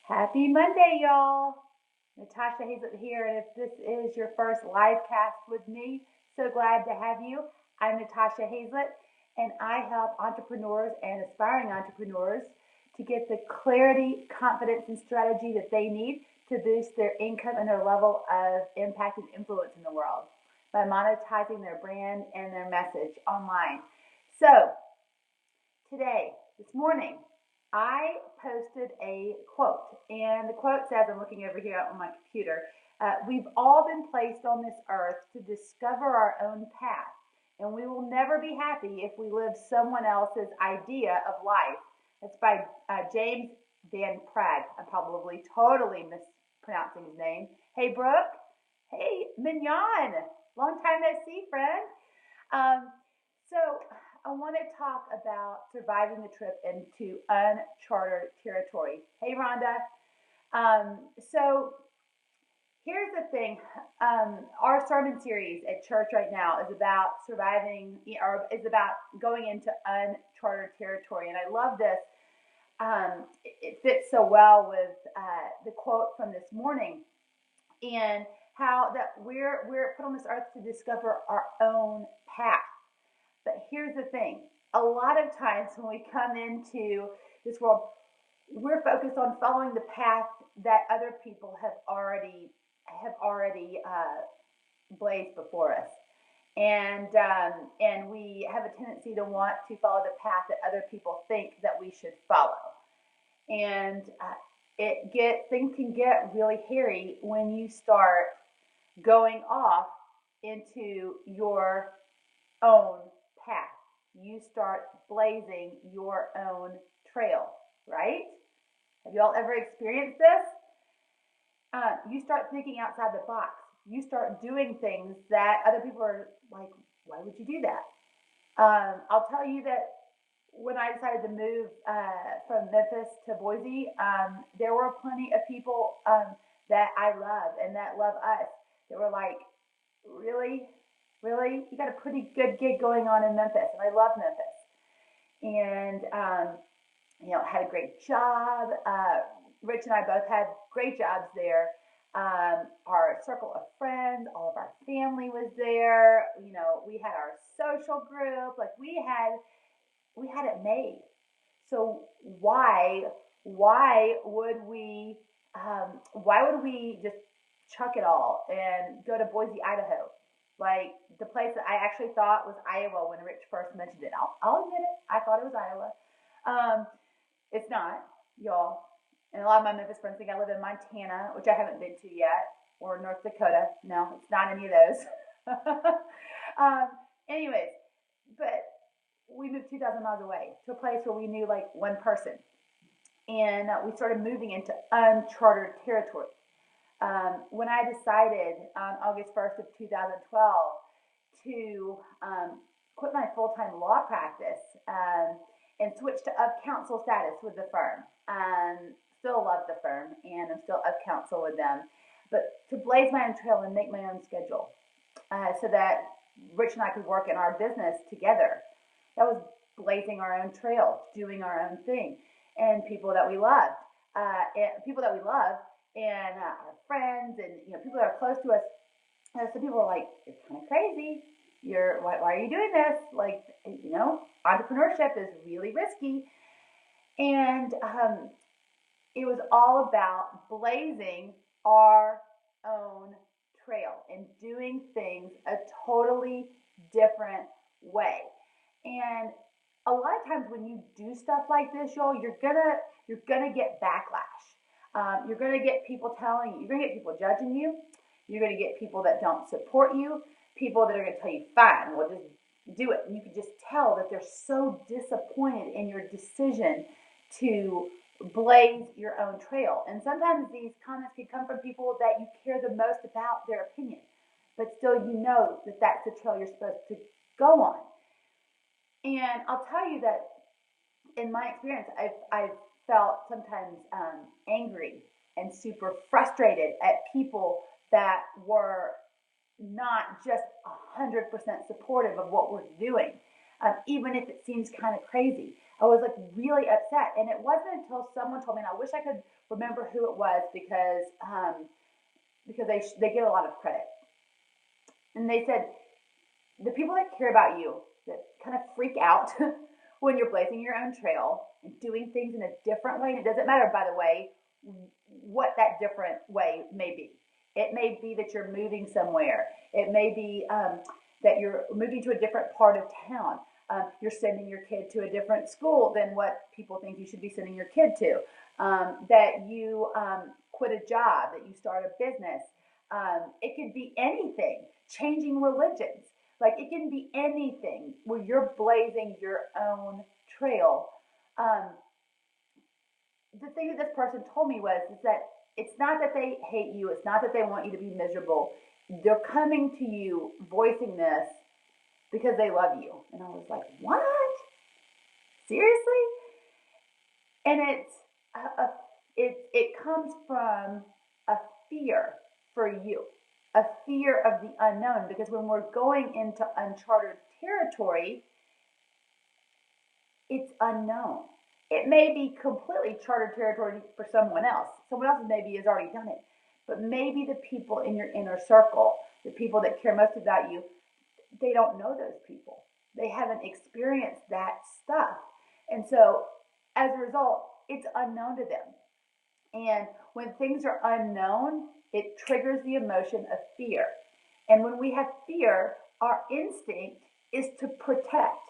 Happy Monday, y'all. Natasha Hazlett here, and if this is your first live cast with me, so glad to have you. I'm Natasha Hazlett, and I help entrepreneurs and aspiring entrepreneurs to get the clarity, confidence, and strategy that they need to boost their income and their level of impact and influence in the world by monetizing their brand and their message online. So, this morning, I posted a quote, and the quote says, I'm looking over here on my computer, we've all been placed on this earth to discover our own path, and we will never be happy if we live someone else's idea of life. That's by James Van Prague. I'm probably totally mispronouncing his name. Hey, Brooke. Hey, Mignon. Long time no see, friend. So I want to talk about surviving the trip into uncharted territory. Hey, Rhonda. So here's the thing. Our sermon series at church right now is about surviving, or is about going into uncharted territory. And I love this. It fits so well with the quote from this morning, and how that we're put on this earth to discover our own path. But here's the thing. A lot of times when we come into this world, we're focused on following the path that other people have already blazed before us, and we have a tendency to want to follow the path that other people think that we should follow, and things can get really hairy when you start going off into your own path. You start blazing your own trail, right? Have you all ever experienced this? You start thinking outside the box. You start doing things that other people are like, why would you do that? I'll tell you that when I decided to move from Memphis to Boise, there were plenty of people that I love and that love us that were like, really? Really? You got a pretty good gig going on in Memphis, and I love Memphis. And, had a great job. Rich and I both had great jobs there. Our circle of friends, all of our family was there. We had our social group. Like we had it made. So why would we just chuck it all and go to Boise, Idaho? Like the place that I actually thought was Iowa when Rich first mentioned it. I'll admit it. I thought it was Iowa. It's not, y'all. And a lot of my Memphis friends think I live in Montana, which I haven't been to yet, or North Dakota. No, it's not any of those. Anyways, but we moved 2,000 miles away to a place where we knew like one person. And we started moving into uncharted territory. When I decided on August 1st of 2012 to quit my full-time law practice and switch to of counsel status with the firm. Still love the firm, and I'm still of counsel with them. But to blaze my own trail and make my own schedule so that Rich and I could work in our business together. That was blazing our own trail, doing our own thing, and people that we loved, and our friends, and people that are close to us. Some people are like, "It's kind of crazy. Why are you doing this? Like, entrepreneurship is really risky." And it was all about blazing our own trail and doing things a totally different way. And a lot of times when you do stuff like this, y'all, you're gonna get backlash. You're gonna get people telling you. You're gonna get people judging you. You're gonna get people that don't support you. People that are gonna tell you, "Fine, well, just do it." And you can just tell that they're so disappointed in your decision to blaze your own trail. And sometimes these comments can come from people that you care the most about their opinion, but still you know that that's the trail you're supposed to go on. And I'll tell you that in my experience, I've felt sometimes angry and super frustrated at people that were not just 100% supportive of what we're doing, even if it seems kind of crazy. I was like really upset. And it wasn't until someone told me, and I wish I could remember who it was because they get a lot of credit. And they said, the people that care about you, that kind of freak out when you're blazing your own trail and doing things in a different way, and it doesn't matter, by the way, what that different way may be. It may be that you're moving somewhere. It may be that you're moving to a different part of town. You're sending your kid to a different school than what people think you should be sending your kid to. That you quit a job, that you start a business. It could be anything, changing religions. Like it can be anything where you're blazing your own trail. Um, the thing that this person told me was is that it's not that they hate you, it's not that they want you to be miserable. They're coming to you voicing this because they love you. And I was like, what? Seriously? And it comes from a fear for you, a fear of the unknown. Because when we're going into uncharted territory, it's unknown. It may be completely charted territory for someone else. Someone else maybe has already done it. But maybe the people in your inner circle, the people that care most about you, they don't know those people. They haven't experienced that stuff. And so as a result, it's unknown to them. And when things are unknown, it triggers the emotion of fear. And when we have fear, our instinct is to protect.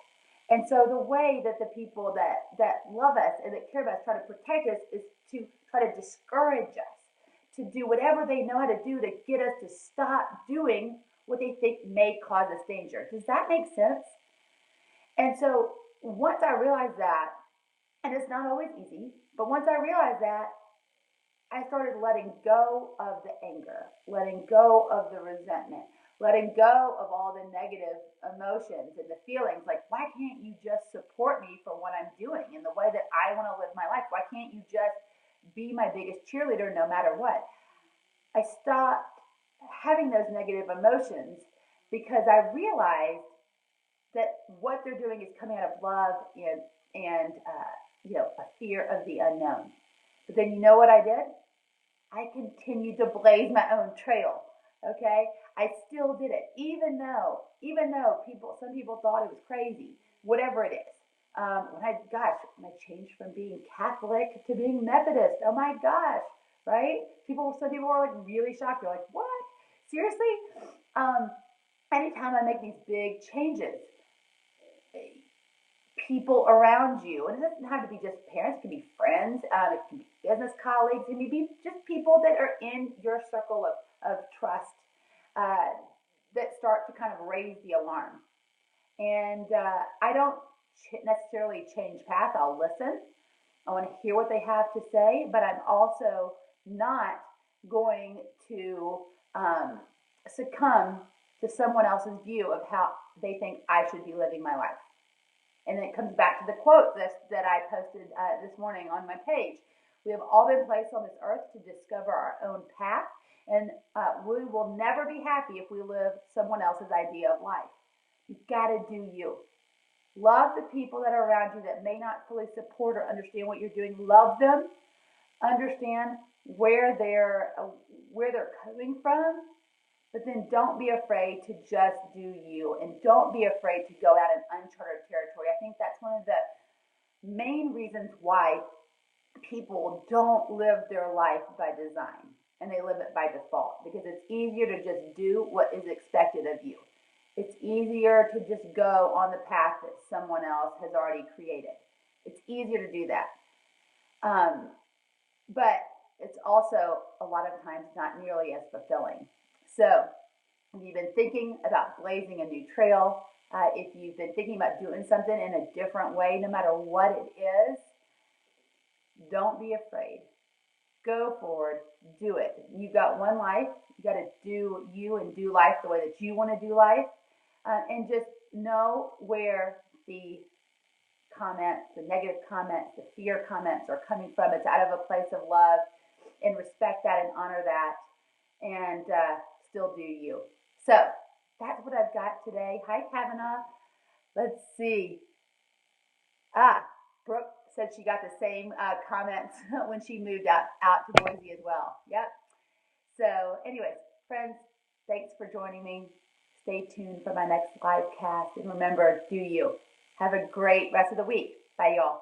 And so the way that the people that love us and that care about us try to protect us is to try to discourage us, to do whatever they know how to do to get us to stop doing what they think may cause us danger. Does that make sense? And so once I realized that, and it's not always easy, but once I realized that, I started letting go of the anger, letting go of the resentment, letting go of all the negative emotions and the feelings. Like, why can't you just support me for what I'm doing in the way that I want to live my life? Why can't you just be my biggest cheerleader no matter what? I stopped having those negative emotions because I realized that what they're doing is coming out of love and a fear of the unknown. But then you know what I did? I continued to blaze my own trail. Okay, I still did it, even though some people thought it was crazy, whatever it is. When I changed from being Catholic to being Methodist, oh my gosh, right? Some people were like really shocked. They're like, what? Seriously? Anytime I make these big changes, people around you, and it doesn't have to be just parents, it can be friends, it can be business colleagues, it can be just people that are in your circle of trust that start to kind of raise the alarm. And I don't necessarily change path, I'll listen. I want to hear what they have to say, but I'm also not going to succumb to someone else's view of how they think I should be living my life. And then it comes back to the quote that I posted this morning on my page. We have all been placed on this earth to discover our own path, and we will never be happy if we live someone else's idea of life. You've got to do you. Love the people that are around you that may not fully support or understand what you're doing. Love them. Understand where they're coming from. But then don't be afraid to just do you, and don't be afraid to go out in uncharted territory. I think that's one of the main reasons why people don't live their life by design and they live it by default, because it's easier to just do what is expected of you. It's easier to just go on the path that someone else has already created. It's easier to do that. But it's also a lot of times not nearly as fulfilling. So if you've been thinking about blazing a new trail, if you've been thinking about doing something in a different way, no matter what it is, don't be afraid. Go forward, do it. You've got one life. You got to do you and do life the way that you want to do life. And just know where the comments, the negative comments, the fear comments are coming from. It's out of a place of love, and respect that and honor that, and still do you. So that's what I've got today. Hi, Kavanaugh. Let's see. Brooke said she got the same comments when she moved out to Boise as well. Yep. So, anyways, friends, thanks for joining me. Stay tuned for my next live cast. And remember, do you. Have a great rest of the week. Bye, y'all.